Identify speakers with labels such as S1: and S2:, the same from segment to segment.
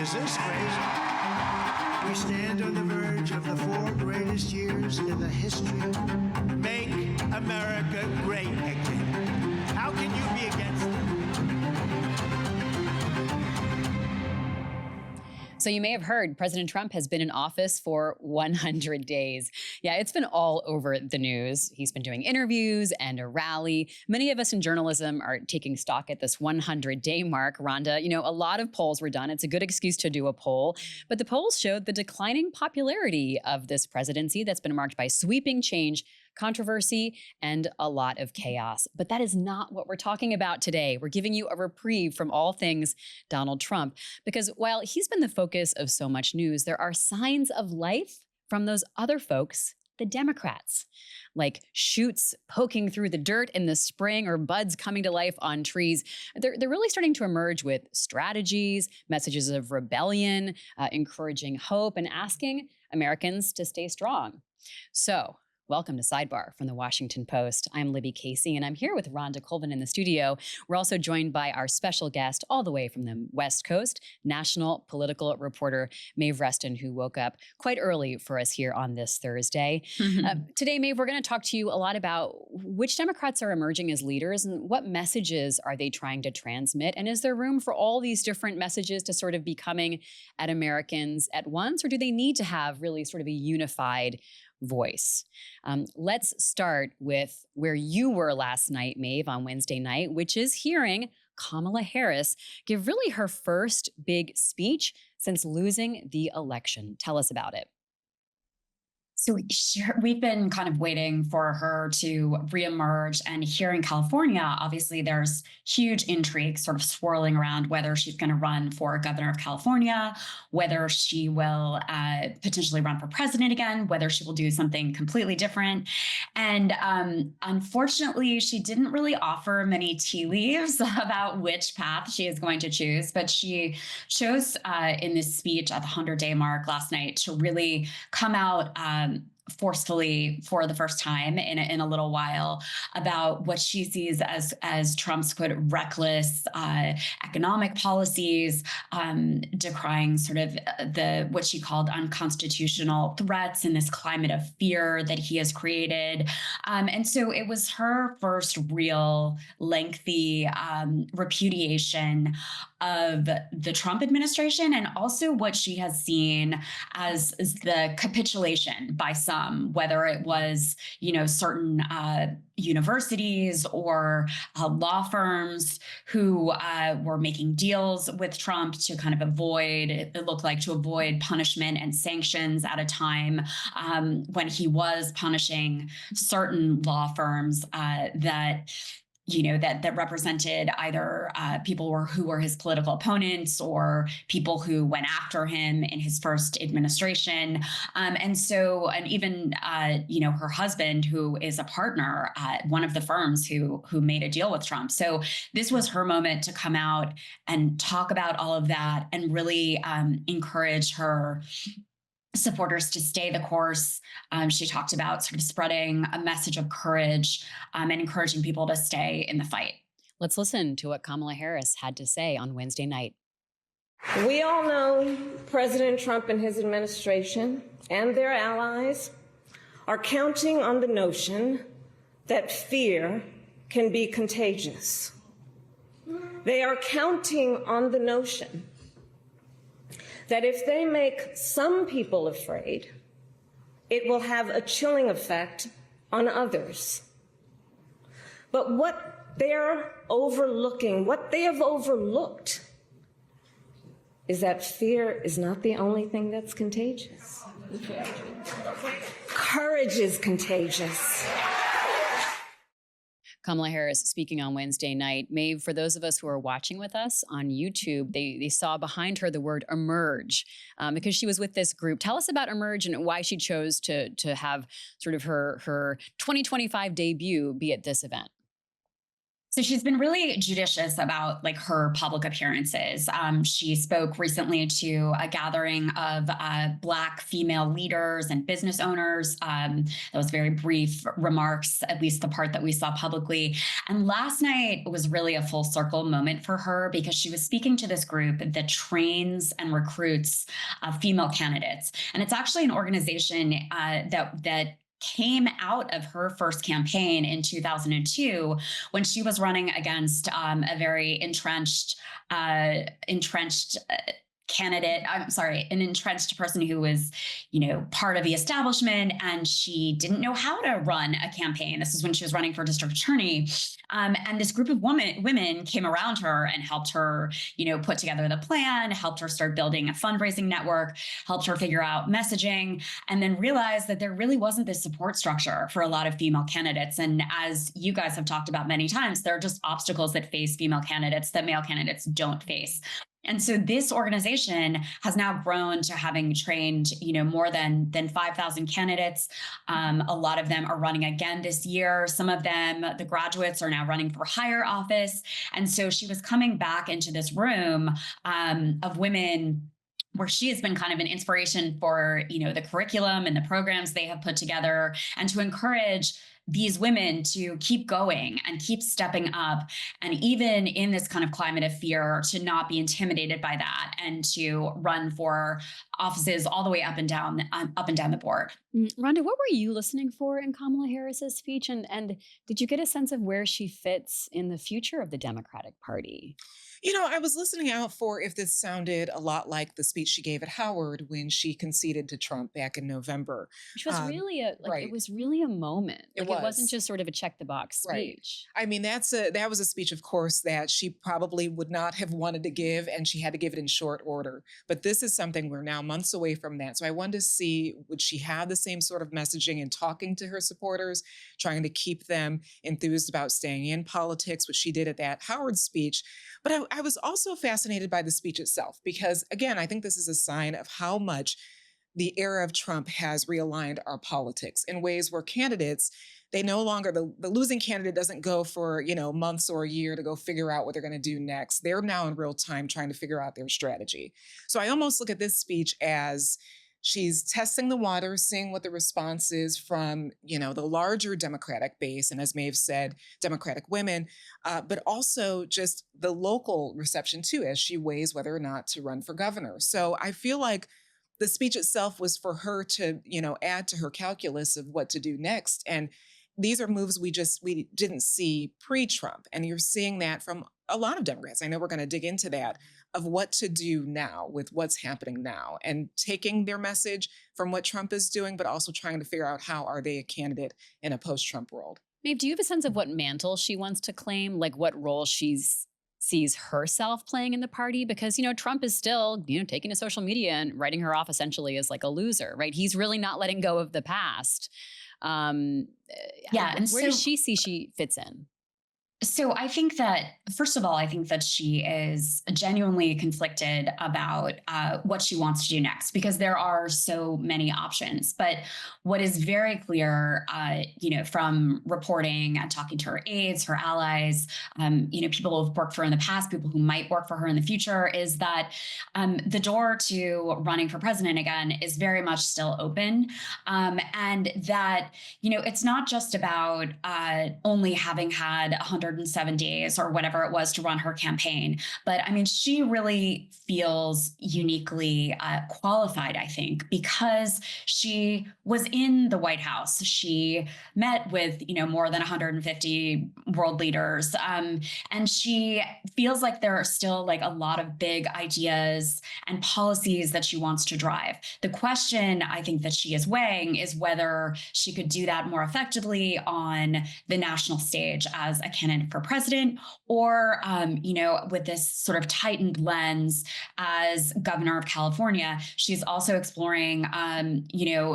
S1: Is this crazy? We stand on the verge of the 4 greatest years in the history. Make America great again. How can you be against it?
S2: So you may have heard President Trump has been in office for 100 days. Yeah, it's been all over the news. He's been doing interviews and a rally. Many of us in journalism are taking stock at this 100-day mark. Rhonda, you know, a lot of polls were done. It's a good excuse to do a poll. But the polls showed the declining popularity of this presidency that's been marked by sweeping change, controversy, and a lot of chaos. But that is not what we're talking about today. We're giving you a reprieve from all things Donald Trump, because while he's been the focus of so much news, there are signs of life from those other folks, the Democrats, like shoots poking through the dirt in the spring or buds coming to life on trees. They're really starting to emerge with strategies, messages of rebellion, encouraging hope, and asking Americans to stay strong. So, welcome to Sidebar from the Washington Post. I'm Libby Casey, and I'm here with Rhonda Colvin in the studio. We're also joined by our special guest all the way from the West Coast, national political reporter Maeve Reston, who woke up quite early for us here on this Thursday. Today, Maeve, we're going to talk to you a lot about which Democrats are emerging as leaders and what messages are they trying to transmit, and is there room for all these different messages to sort of be coming at Americans at once, or do they need to have really sort of a unified voice? Let's start with where you were last night, Maeve, on Wednesday night, which is hearing Kamala Harris give really her first big speech since losing the election. Tell us about it.
S3: So we've been kind of waiting for her to reemerge, and here in California, obviously there's huge intrigue sort of swirling around whether she's going to run for governor of California, whether she will potentially run for president again, whether she will do something completely different. And unfortunately, she didn't really offer many tea leaves about which path she is going to choose, but she chose in this speech at the 100-day mark last night to really come out forcefully for the first time in a little while about what she sees as Trump's quote reckless economic policies, decrying sort of what she called unconstitutional threats in this climate of fear that he has created. And so it was her first real lengthy repudiation of the Trump administration, and also what she has seen as the capitulation by some, whether it was, certain universities or law firms who were making deals with Trump to kind of avoid punishment and sanctions at a time when he was punishing certain law firms that represented either people who were his political opponents or people who went after him in his first administration. And even her husband, who is a partner at one of the firms who made a deal with Trump. So this was her moment to come out and talk about all of that and really encourage her supporters to stay the course. She talked about sort of spreading a message of courage and encouraging people to stay in the fight.
S2: Let's listen to what Kamala Harris had to say on Wednesday night.
S4: We all know President Trump and his administration and their allies are counting on the notion that fear can be contagious. They are counting on the notion that if they make some people afraid, it will have a chilling effect on others. But what they're overlooking, what they have overlooked, is that fear is not the only thing that's contagious. Courage is contagious.
S2: Kamala Harris speaking on Wednesday night. Maeve, for those of us who are watching with us on YouTube, they saw behind her the word emerge because she was with this group. Tell us about Emerge and why she chose to have sort of her 2025 debut be at this event.
S3: So she's been really judicious about like her public appearances. She spoke recently to a gathering of Black female leaders and business owners. That was very brief remarks, at least the part that we saw publicly. And last night was really a full circle moment for her because she was speaking to this group that trains and recruits female candidates. And it's actually an organization that came out of her first campaign in 2002 when she was running against a very entrenched candidate. I'm sorry, an entrenched person who was, part of the establishment, and she didn't know how to run a campaign. This is when she was running for district attorney. And this group of women came around her and helped her, put together the plan, helped her start building a fundraising network, helped her figure out messaging, and then realized that there really wasn't this support structure for a lot of female candidates. And as you guys have talked about many times, there are just obstacles that face female candidates that male candidates don't face. And so this organization has now grown to having trained, more than 5,000 candidates. A lot of them are running again this year. Some of them, the graduates, are now running for higher office. And so she was coming back into this room of women where she has been kind of an inspiration for, the curriculum and the programs they have put together, and to encourage these women to keep going and keep stepping up. And even in this kind of climate of fear, to not be intimidated by that and to run for offices all the way up and down the board.
S2: Rhonda, what were you listening for in Kamala Harris's speech? And did you get a sense of where she fits in the future of the Democratic Party?
S5: I was listening out for if this sounded a lot like the speech she gave at Howard when she conceded to Trump back in November.
S2: Which was really
S5: right.
S2: It was really a moment.
S5: It
S2: wasn't just sort of a check the box speech.
S5: Right. I mean, that was a speech, of course, that she probably would not have wanted to give, and she had to give it in short order. But this is something we're now months away from that. So I wanted to see, would she have the same sort of messaging in talking to her supporters, trying to keep them enthused about staying in politics, which she did at that Howard speech. But I was also fascinated by the speech itself, because, again, I think this is a sign of how much the era of Trump has realigned our politics in ways where candidates, they no longer, the losing candidate doesn't go for, months or a year to go figure out what they're going to do next. They're now in real time trying to figure out their strategy. So I almost look at this speech as she's testing the waters, seeing what the response is from, the larger Democratic base, and as Maeve said, Democratic women, but also just the local reception too, as she weighs whether or not to run for governor. So I feel like the speech itself was for her to, add to her calculus of what to do next. And these are moves we didn't see pre-Trump. And you're seeing that from a lot of Democrats. I know we're going to dig into that, of what to do now with what's happening now, and taking their message from what Trump is doing, but also trying to figure out how are they a candidate in a post-Trump world.
S2: Maeve, do you have a sense of what mantle she wants to claim, like what role she sees herself playing in the party? Because, Trump is still, taking to social media and writing her off essentially as like a loser, right? He's really not letting go of the past.
S3: And
S2: where does she see she fits in?
S3: So I think that, first of all, I think that she is genuinely conflicted about what she wants to do next, because there are so many options. But what is very clear, from reporting and talking to her aides, her allies, people who have worked for her in the past, people who might work for her in the future, is that the door to running for president again is very much still open. And that, it's not just about only having had 107 days or whatever it was to run her campaign. But I mean, she really feels uniquely qualified, I think, because she was in the White House. She met with, more than 150 world leaders. And she feels like there are still like a lot of big ideas and policies that she wants to drive. The question I think that she is weighing is whether she could do that more effectively on the national stage as a candidate for president, or, with this sort of tightened lens as governor of California, she's also exploring,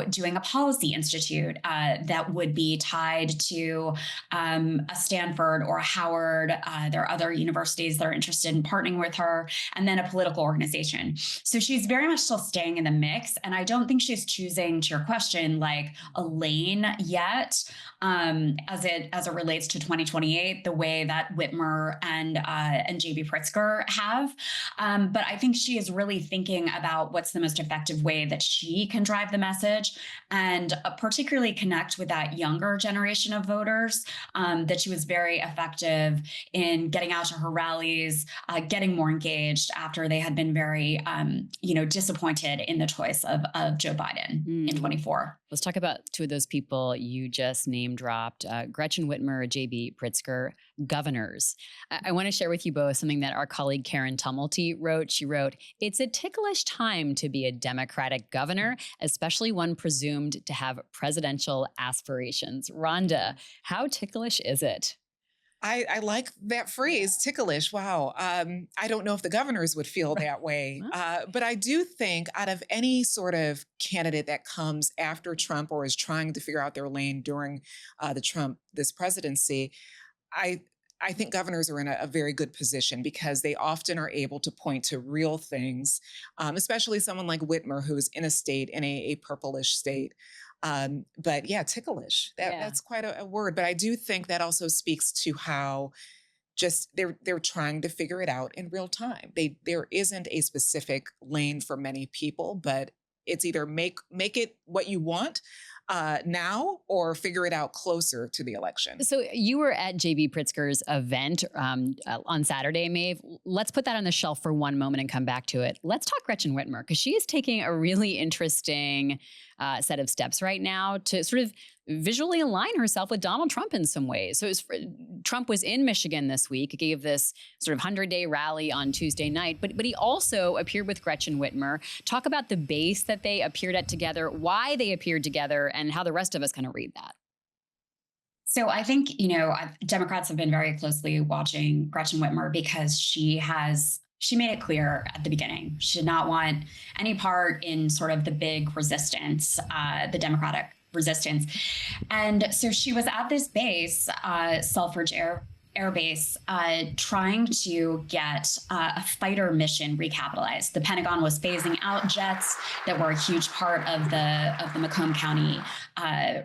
S3: doing a policy institute that would be tied to a Stanford or a Howard. There are other universities that are interested in partnering with her, and then a political organization. So she's very much still staying in the mix. And I don't think she's choosing, to your question, like a lane yet, as it relates to 2028, the way that Whitmer and JB Pritzker have. But I think she is really thinking about what's the most effective way that she can drive the message, and particularly connect with that younger generation of voters, that she was very effective in getting out to her rallies, getting more engaged after they had been very, disappointed in the choice of Joe Biden in 24.
S2: Let's talk about two of those people you just name dropped, Gretchen Whitmer, JB Pritzker, governors. I want to share with you both something that our colleague Karen Tumulty wrote. She wrote, "It's a ticklish time to be a Democratic governor, especially one presumed to have presidential aspirations." Rhonda, how ticklish is it?
S5: I like that phrase, ticklish. Wow. I don't know if the governors would feel that way. But I do think out of any sort of candidate that comes after Trump or is trying to figure out their lane during this presidency, I think governors are in a very good position because they often are able to point to real things, especially someone like Whitmer, who is in a state, in a purplish state. But yeah, ticklish. That's quite a word. But I do think that also speaks to how just they're trying to figure it out in real time. There isn't a specific lane for many people, but it's either make it what you want now or figure it out closer to the election.
S2: So you were at JB Pritzker's event on Saturday, Maeve. Let's put that on the shelf for one moment and come back to it. Let's talk Gretchen Whitmer, because she is taking a really interesting set of steps right now to sort of visually align herself with Donald Trump in some ways. So Trump was in Michigan this week, gave this sort of 100-day rally on Tuesday night, but he also appeared with Gretchen Whitmer. Talk about the base that they appeared at together, why they appeared together, and how the rest of us kind of read that.
S3: So I think, Democrats have been very closely watching Gretchen Whitmer because she made it clear at the beginning. She did not want any part in sort of the big resistance, the Democratic resistance. And so she was at this base, Selfridge Air Base, trying to get a fighter mission recapitalized. The Pentagon was phasing out jets that were a huge part of the Macomb County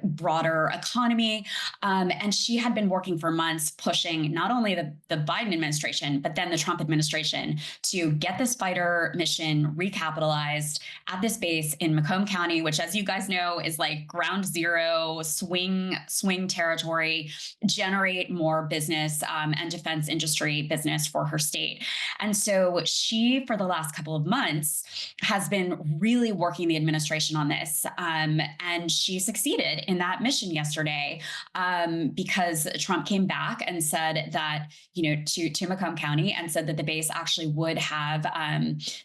S3: broader economy. And she had been working for months pushing not only the Biden administration, but then the Trump administration to get this fighter mission recapitalized at this base in Macomb County, which, as you guys know, is like ground zero, swing territory, generate more business and defense industry business for her state. And so she, for the last couple of months, has been really working the administration on this. And she succeeded in that mission yesterday because Trump came back and said that, to Macomb County, and said that the base actually would have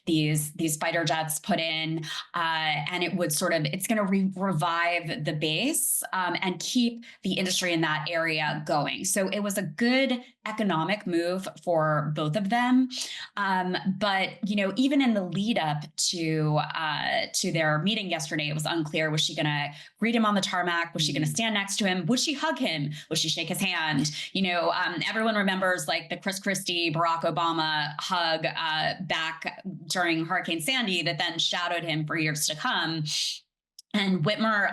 S3: these fighter jets put in, and it would it's going to revive the base and keep the industry in that area going. So it was a good economic move for both of them. But, even in the lead up to their meeting yesterday, it was unclear. Was she going to greet him on the tarmac? Was she going to stand next to him? Would she hug him? Would she shake his hand? Everyone remembers like the Chris Christie, Barack Obama hug back during Hurricane Sandy that then shadowed him for years to come. And Whitmer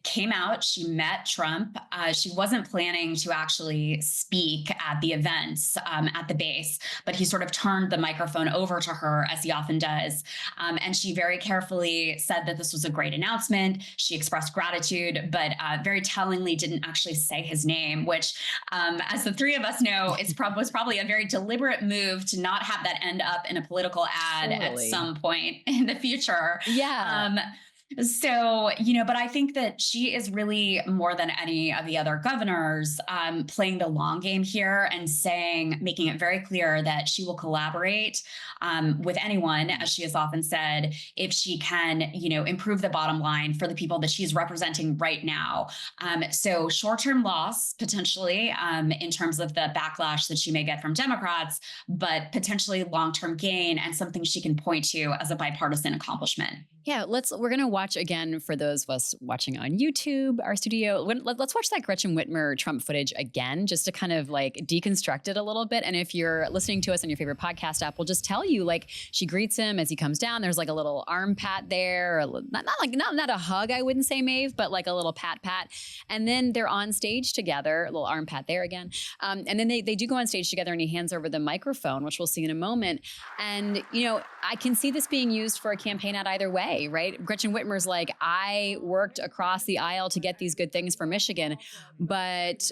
S3: came out, she met Trump. She wasn't planning to actually speak at the events at the base, but he sort of turned the microphone over to her, as he often does. And she very carefully said that this was a great announcement. She expressed gratitude, but very tellingly didn't actually say his name, which, as the three of us know, was probably a very deliberate move to not have that end up in a political ad at some point in the future.
S2: Yeah.
S3: So, but I think that she is really more than any of the other governors playing the long game here and making it very clear that she will collaborate with anyone, as she has often said, if she can, improve the bottom line for the people that she's representing right now. So short-term loss, potentially, in terms of the backlash that she may get from Democrats, but potentially long-term gain and something she can point to as a bipartisan accomplishment.
S2: Yeah, we're going to watch again for those of us watching on YouTube, our studio. Let's watch that Gretchen Whitmer Trump footage again, just to kind of like deconstruct it a little bit. And if you're listening to us on your favorite podcast app, we'll just tell you, like, she greets him as he comes down. There's like a little arm pat there, not a hug, I wouldn't say, Maeve, but like a little pat. And then they're on stage together, a little arm pat there again. And then they do go on stage together, and he hands over the microphone, which we'll see in a moment. And, I can see this being used for a campaign ad either way, right? Gretchen Whitmer's like, I worked across the aisle to get these good things for Michigan. But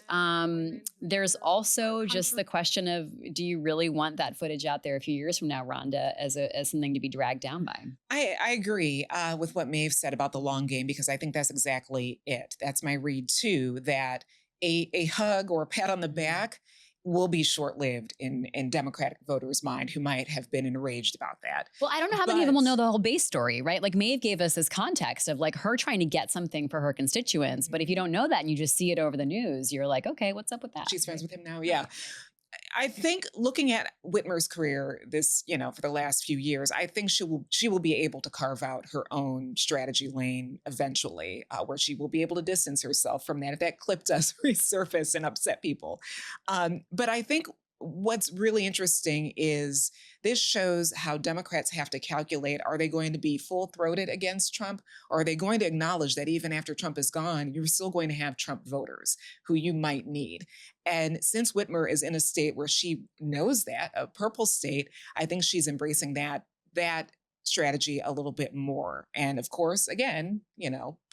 S2: there's also just the question of, do you really want that footage out there a few years from now, Rhonda, as something to be dragged down by?
S5: I agree with what Maeve said about the long game, because I think that's exactly it. That's my read too, that a hug or a pat on the back will be short-lived in Democratic voters' mind who might have been enraged about that.
S2: Well, I don't know how many of them will know the whole base story, right? Like Maeve gave us this context of like her trying to get something for her constituents. But if you don't know that and you just see it over the news, you're like, okay, what's up with that?
S5: She's friends with him now. Yeah. I think looking at Whitmer's career for the last few years, I think she will be able to carve out her own strategy lane eventually, where she will be able to distance herself from that if that clip does resurface and upset people. But I think what's really interesting is this shows how Democrats have to calculate, are they going to be full-throated against Trump, or are they going to acknowledge that even after Trump is gone, you're still going to have Trump voters who you might need? And since Whitmer is in a state where she knows that, a purple state, I think she's embracing that strategy a little bit more. And of course, again,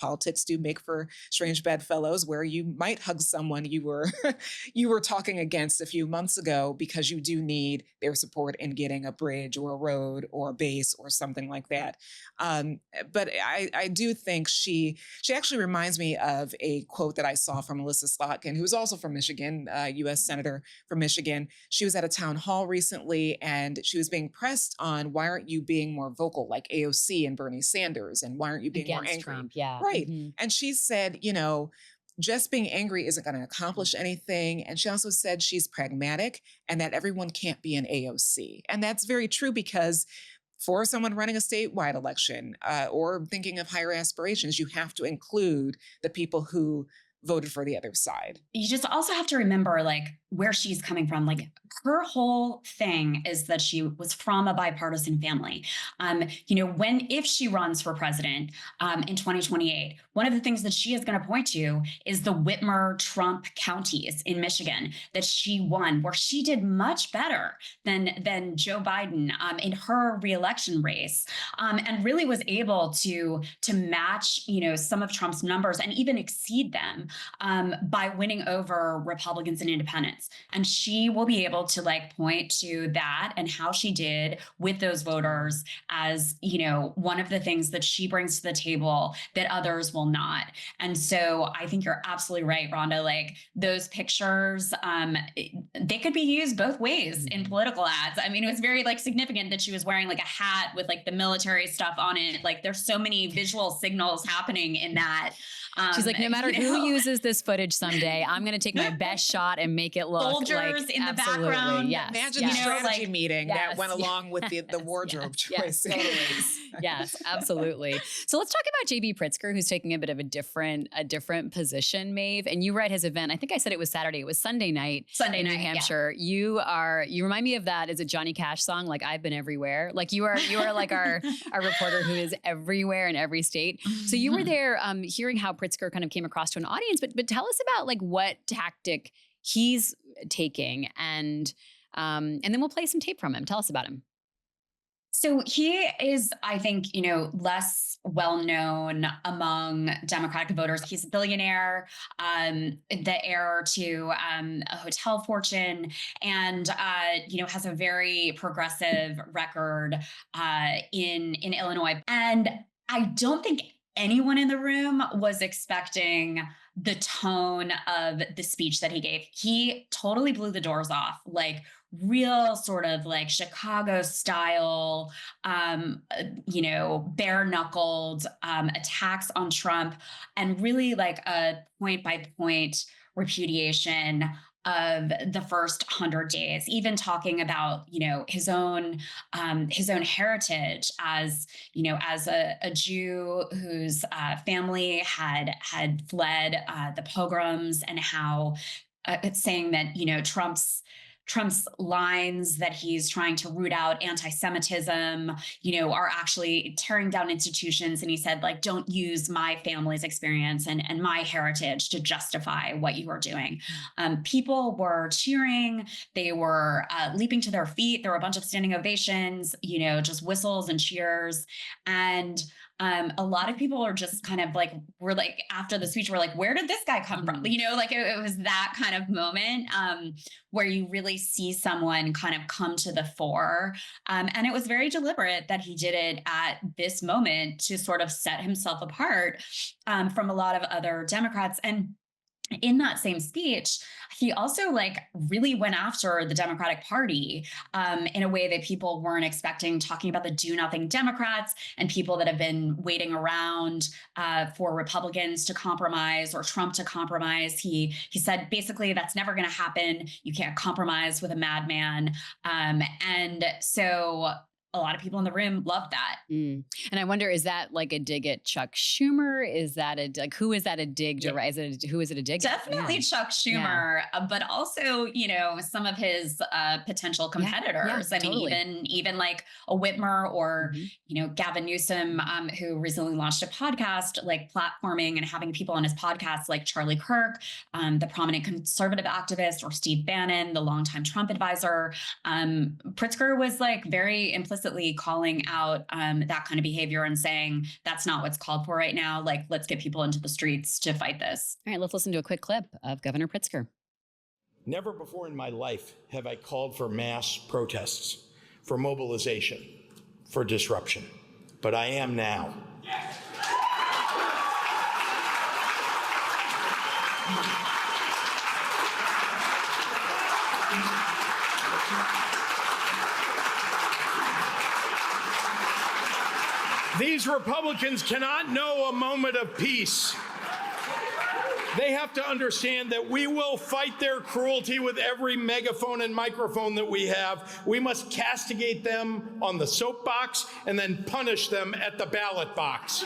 S5: politics do make for strange bedfellows, where you might hug someone you were talking against a few months ago because you do need their support in getting a bridge or a road or a base or something like that. But I do think she actually reminds me of a quote that I saw from Melissa Slotkin, who's also from Michigan, U.S. Senator from Michigan. She was at a town hall recently, and she was being pressed on, why aren't you being more vocal like AOC and Bernie Sanders? And why aren't you being more angry?
S2: Trump, yeah.
S5: Right. Mm-hmm. And she said, just being angry isn't going to accomplish anything. And she also said she's pragmatic and that everyone can't be an AOC. And that's very true, because for someone running a statewide election or thinking of higher aspirations, you have to include the people who voted for the other side.
S3: You just also have to remember where she's coming from. Her whole thing is that she was from a bipartisan family. If she runs for president in 2028, one of the things that she is going to point to is the Whitmer Trump counties in Michigan that she won, where she did much better than Joe Biden in her reelection race, and really was able to match some of Trump's numbers and even exceed them by winning over Republicans and independents. And she will be able to point to that and how she did with those voters as, one of the things that she brings to the table that others will not. And so I think you're absolutely right, Rhonda. Those pictures, they could be used both ways in political ads. I mean, it was very significant that she was wearing a hat with the military stuff on it. There's so many visual signals happening in that.
S2: She's like, no matter who uses this footage someday, I'm going to take my best shot and make it look
S3: soldiers in the background.
S2: Yes.
S5: Imagine the strategy meeting that went along with the wardrobe choice.
S2: Yes, totally. Yes, absolutely. So let's talk about JB Pritzker, who's taking a bit of a different position, Maeve. And you were at his event. I think I said it was Saturday. It was Sunday night in New Hampshire. Yeah. You remind me of that. Is a Johnny Cash song? I've been everywhere. You are our reporter who is everywhere in every state. So you were there hearing how Pritzker kind of came across to an audience, but tell us about what tactic he's taking, and then we'll play some tape from him. Tell us about him.
S3: So he is, I think, less well-known among Democratic voters. He's a billionaire, the heir to a hotel fortune, and, has a very progressive record in Illinois. And I don't think anyone in the room was expecting the tone of the speech that he gave. He totally blew the doors off, like real sort of like Chicago style, bare knuckled attacks on Trump, and really like a point by point repudiation of the first 100 days, even talking about, his own heritage as, as a Jew whose family had fled the pogroms, and how it's saying that, Trump's lines that he's trying to root out anti-Semitism, are actually tearing down institutions. And he said, like, don't use my family's experience and my heritage to justify what you are doing. People were cheering. They were leaping to their feet. There were a bunch of standing ovations, just whistles and cheers. And a lot of people are just kind of like, after the speech, we're like, where did this guy come from? It was that kind of moment where you really see someone kind of come to the fore. And it was very deliberate that he did it at this moment to sort of set himself apart from a lot of other Democrats. And in that same speech, he also really went after the Democratic Party in a way that people weren't expecting, talking about the do nothing Democrats and people that have been waiting around for Republicans to compromise or Trump to compromise. He said, basically, that's never going to happen. You can't compromise with a madman. And so a lot of people in the room loved that.
S2: And I wonder, is that like a dig at Chuck Schumer? Is that who is that a dig to? Who is it a dig
S3: Definitely
S2: at?
S3: Chuck Schumer, but also, some of his potential competitors. I mean, even like a Whitmer or, Gavin Newsom, who recently launched a podcast, like platforming and having people on his podcast, like Charlie Kirk, the prominent conservative activist, or Steve Bannon, the longtime Trump advisor. Pritzker was very implicitly calling out that kind of behavior and saying that's not what's called for right now. Let's get people into the streets to fight this.
S2: All right, let's listen to a quick clip of Governor Pritzker.
S6: Never before in my life have I called for mass protests, for mobilization, for disruption, but I am now. These Republicans cannot know a moment of peace. They have to understand that we will fight their cruelty with every megaphone and microphone that we have. We must castigate them on the soapbox and then punish them at the ballot box.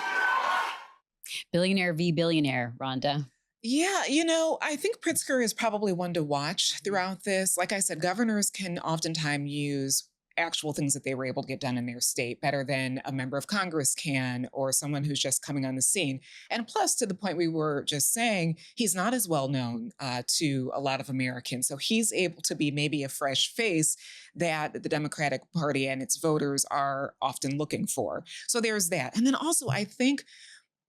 S2: Billionaire v. billionaire, Rhonda.
S5: Yeah, I think Pritzker is probably one to watch throughout this. Like I said, governors can oftentimes use actual things that they were able to get done in their state better than a member of Congress can, or someone who's just coming on the scene. And plus, to the point we were just saying, he's not as well known to a lot of Americans. So he's able to be maybe a fresh face that the Democratic Party and its voters are often looking for. So there's that. And then also, I think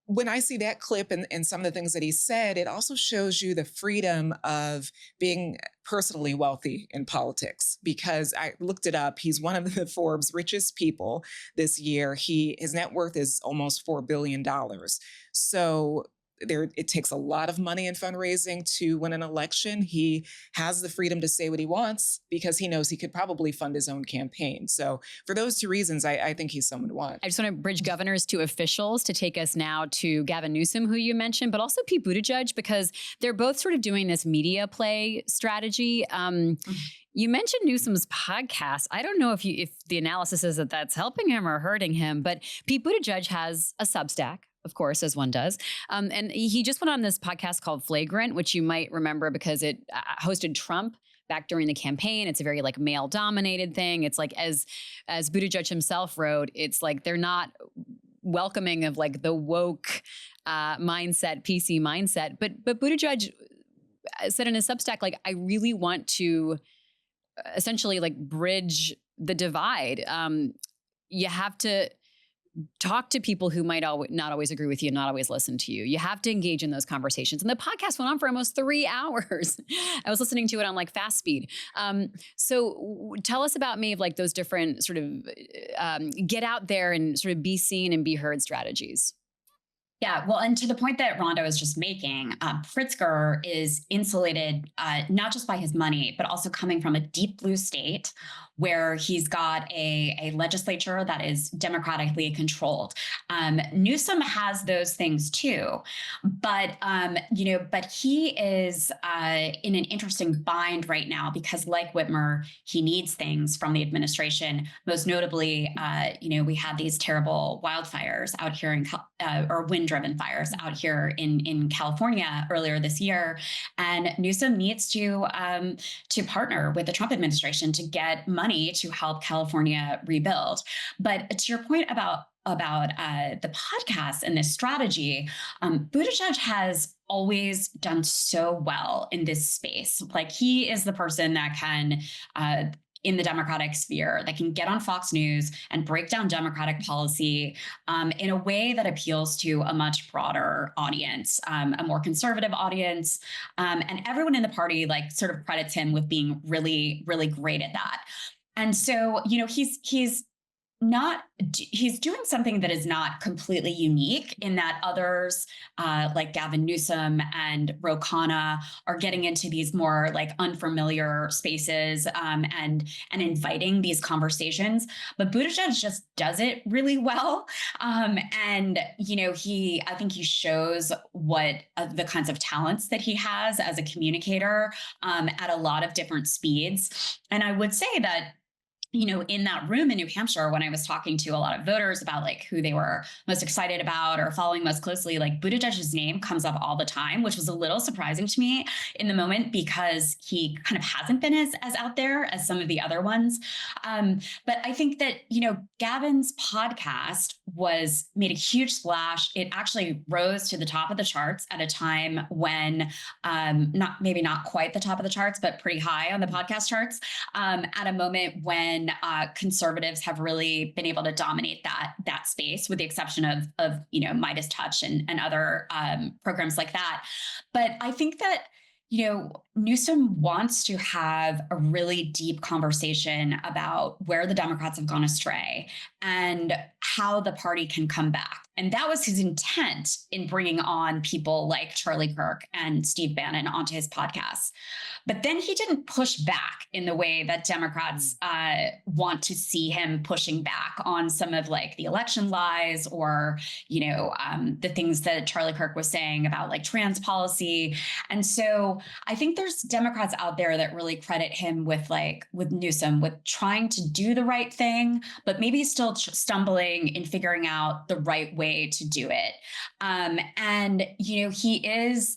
S5: when I see that clip and some of the things that he said, it also shows you the freedom of being personally wealthy in politics, because I looked it up. He's one of the Forbes richest people this year. His net worth is almost $4 billion. So it takes a lot of money in fundraising to win an election. He has the freedom to say what he wants because he knows he could probably fund his own campaign. So for those two reasons, I think he's someone to watch.
S2: I just want to bridge governors to officials to take us now to Gavin Newsom, who you mentioned, but also Pete Buttigieg, because they're both sort of doing this media play strategy. You mentioned Newsom's podcast. I don't know if the analysis is that that's helping him or hurting him, but Pete Buttigieg has a Substack, of course, as one does. And he just went on this podcast called Flagrant, which you might remember because it hosted Trump back during the campaign. It's a very male dominated thing. It's as Buttigieg himself wrote, it's they're not welcoming of the woke mindset, PC mindset. But Buttigieg said in his Substack, I really want to essentially bridge the divide. You have to talk to people who might not always agree with you and not always listen to you. You have to engage in those conversations. And the podcast went on for almost 3 hours. I was listening to it on fast speed. So tell us about Maeve, those different sort of get out there and sort of be seen and be heard strategies.
S3: Yeah, well, and to the point that Rhonda was just making, Pritzker is insulated not just by his money, but also coming from a deep blue state where he's got a legislature that is democratically controlled. Newsom has those things too, but but he is in an interesting bind right now because, like Whitmer, he needs things from the administration. Most notably, we had these terrible wildfires out here or wind-driven fires out here in California earlier this year, and Newsom needs to partner with the Trump administration to get money to help California rebuild. But to your point about the podcast and this strategy, Buttigieg has always done so well in this space. Like, he is the person that can in the Democratic sphere that can get on Fox News and break down Democratic policy in a way that appeals to a much broader audience, a more conservative audience. And everyone in the party sort of credits him with being really, really great at that. And so, he's doing something that is not completely unique in that others like Gavin Newsom and Ro Khanna are getting into these more unfamiliar spaces and inviting these conversations. But Buttigieg just does it really well. And, I think he shows what the kinds of talents that he has as a communicator at a lot of different speeds. And I would say that in that room in New Hampshire, when I was talking to a lot of voters about who they were most excited about or following most closely, Buttigieg's name comes up all the time, which was a little surprising to me in the moment because he kind of hasn't been as out there as some of the other ones. But I think that, Gavin's podcast made a huge splash. It actually rose to the top of the charts at a time when maybe not quite the top of the charts, but pretty high on the podcast charts at a moment when conservatives have really been able to dominate that space, with the exception of Midas Touch and other programs like that. But I think that Newsom wants to have a really deep conversation about where the Democrats have gone astray and how the party can come back. And that was his intent in bringing on people like Charlie Kirk and Steve Bannon onto his podcast. But then he didn't push back in the way that Democrats want to see him pushing back on some of the election lies or, the things that Charlie Kirk was saying about trans policy. And so I think there's Democrats out there that really credit him with Newsom, with trying to do the right thing, but maybe still stumbling in figuring out the right way to do it. And,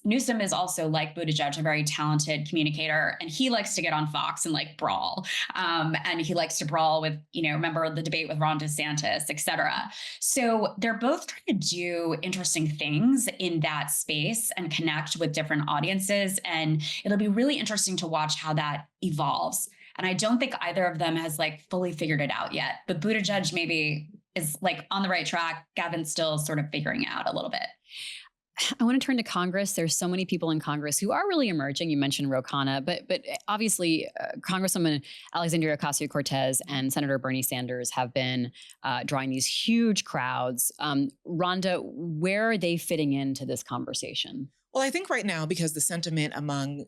S3: Newsom is also, like Buttigieg, a very talented communicator, and he likes to get on Fox and brawl. And he likes to brawl with, remember the debate with Ron DeSantis, et cetera. So they're both trying to do interesting things in that space and connect with different audiences. And it'll be really interesting to watch how that evolves. And I don't think either of them has fully figured it out yet. But Buttigieg maybe is on the right track. Gavin's still sort of figuring it out a little bit.
S2: I want to turn to Congress. There's so many people in Congress who are really emerging. You mentioned Ro Khanna, but obviously Congresswoman Alexandria Ocasio-Cortez and Senator Bernie Sanders have been drawing these huge crowds. Rhonda, where are they fitting into this conversation?
S5: Well, I think right now, because the sentiment among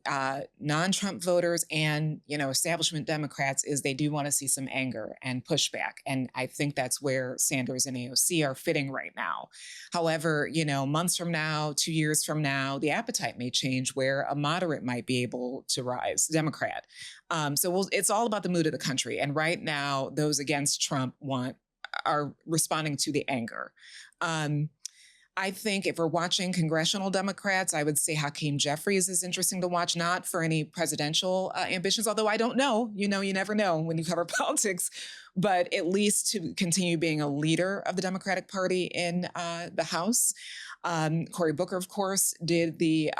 S5: non-Trump voters and, establishment Democrats is they do want to see some anger and pushback. And I think that's where Sanders and AOC are fitting right now. However, months from now, 2 years from now, the appetite may change where a moderate might be able to rise, Democrat. It's all about the mood of the country. And right now, those against Trump are responding to the anger. I think if we're watching congressional Democrats, I would say Hakeem Jeffries is interesting to watch, not for any presidential ambitions, although I don't know, you never know when you cover politics, but at least to continue being a leader of the Democratic Party in the House. Cory Booker, of course, did he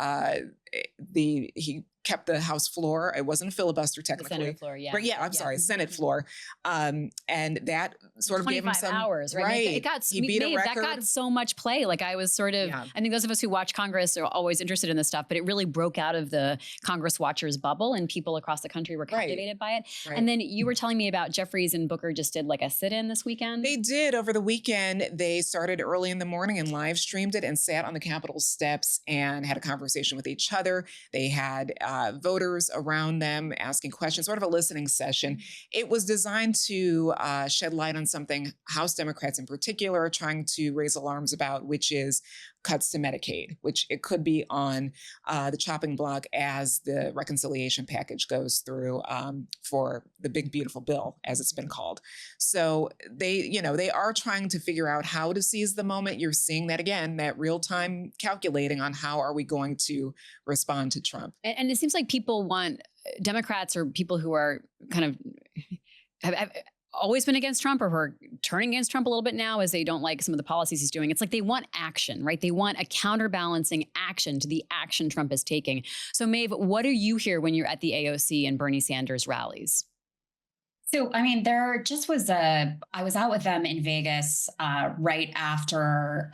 S5: kept the House floor. It wasn't a filibuster technically.
S2: The Senate floor, yeah.
S5: But yeah, I'm sorry, Senate floor. And that sort of gave him
S2: 25
S5: some
S2: hours, right? It got,
S5: he beat a
S2: Maeve,
S5: record.
S2: that got so much play. Like I was sort of, I think those of us who watch Congress are always interested in this stuff, but it really broke out of the Congress watchers bubble and people across the country were captivated by it.
S5: Right.
S2: And then you were telling me about Jeffries and Booker just did like a sit-in this weekend.
S5: They did over the weekend. They started early in the morning and live streamed it and sat on the Capitol steps and had a conversation with each other. They had voters around them asking questions, sort of a listening session. It was designed to shed light on something House Democrats in particular are trying to raise alarms about, which is cuts to Medicaid, which it could be on the chopping block as the reconciliation package goes through for the big, beautiful bill, as it's been called. So they are trying to figure out how to seize the moment. You're seeing that again, that real-time calculating on how are we going to respond to Trump.
S2: And it seems like people want Democrats or people who are kind of have always been against Trump or who are turning against Trump a little bit now as they don't like some of the policies he's doing. It's like they want action, right? They want a counterbalancing action to the action Trump is taking. So Maeve, what do you hear when you're at the AOC and Bernie Sanders rallies?
S3: So, I mean, there just was I was out with them in Vegas right after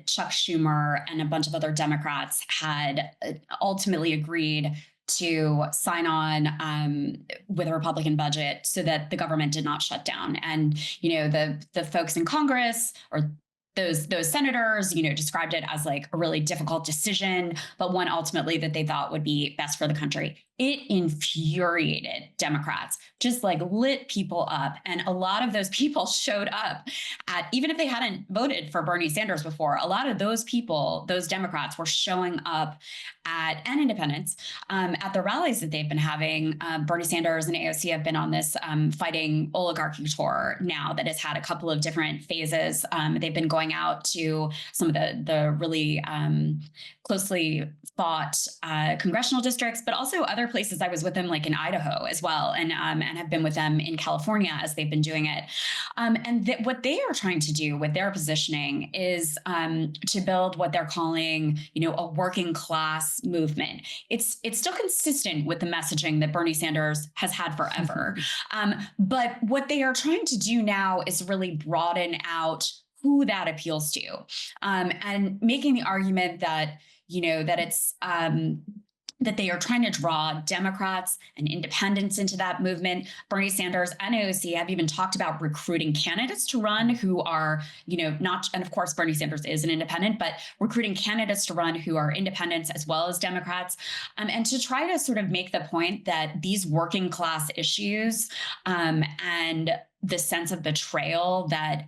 S3: Chuck Schumer and a bunch of other Democrats had ultimately agreed to sign on with a Republican budget so that the government did not shut down. And, the folks in Congress or those senators, described it as like a really difficult decision, but one ultimately that they thought would be best for the country. It infuriated Democrats, just like lit people up. And a lot of those people showed up even if they hadn't voted for Bernie Sanders before, a lot of those people, those Democrats were showing up and independents at the rallies that they've been having. Bernie Sanders and AOC have been on this fighting oligarchy tour now that has had a couple of different phases. They've been going out to some of the really closely fought congressional districts, but also other places. I was with them like in Idaho as well, and have been with them in California as they've been doing it. What they are trying to do with their positioning is to build what they're calling, a working class movement. It's still consistent with the messaging that Bernie Sanders has had forever. But what they are trying to do now is really broaden out who that appeals to, and making the argument that, that it's that they are trying to draw Democrats and independents into that movement. Bernie Sanders and AOC have even talked about recruiting candidates to run who are, not, and of course, Bernie Sanders is an independent, but recruiting candidates to run who are independents as well as Democrats, and to try to sort of make the point that these working class issues and the sense of betrayal that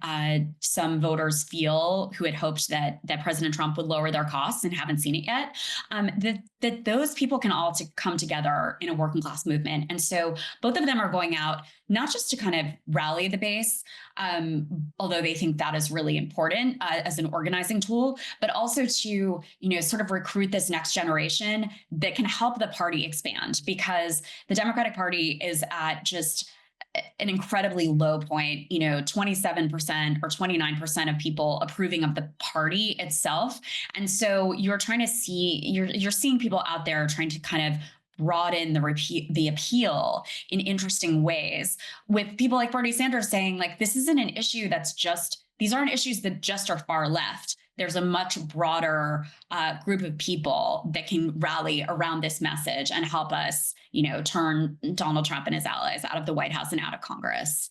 S3: some voters feel who had hoped that President Trump would lower their costs and haven't seen it yet, that those people can all come together in a working class movement. And so both of them are going out not just to kind of rally the base, although they think that is really important as an organizing tool, but also to, sort of recruit this next generation that can help the party expand, because the Democratic Party is at just an incredibly low point, 27% or 29% of people approving of the party itself. And so you're seeing people out there trying to kind of broaden the appeal in interesting ways, with people like Bernie Sanders saying, like, this isn't an issue these aren't issues that just are far left. There's a much broader group of people that can rally around this message and help us, turn Donald Trump and his allies out of the White House and out of Congress.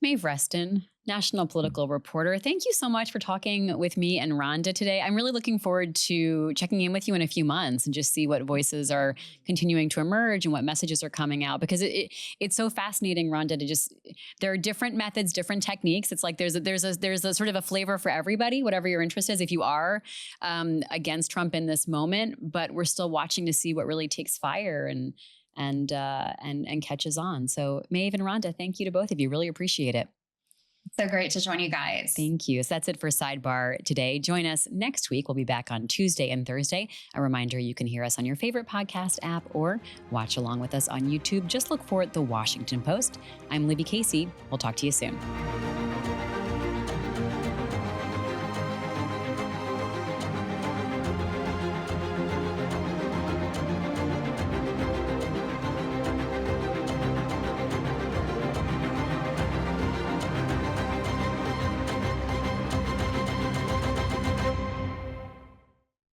S2: Maeve Reston, national political reporter, thank you so much for talking with me and Rhonda today. I'm really looking forward to checking in with you in a few months and just see what voices are continuing to emerge and what messages are coming out, because it's so fascinating, Rhonda, there are different methods, different techniques. It's like there's a sort of a flavor for everybody, whatever your interest is, if you are against Trump in this moment, but we're still watching to see what really takes fire and catches on. So Maeve and Rhonda, thank you to both of you. Really appreciate it.
S3: So great to join you guys.
S2: Thank you. So that's it for Sidebar today. Join us next week. We'll be back on Tuesday and Thursday. A reminder, you can hear us on your favorite podcast app or watch along with us on YouTube. Just look for The Washington Post. I'm Libby Casey. We'll talk to you soon.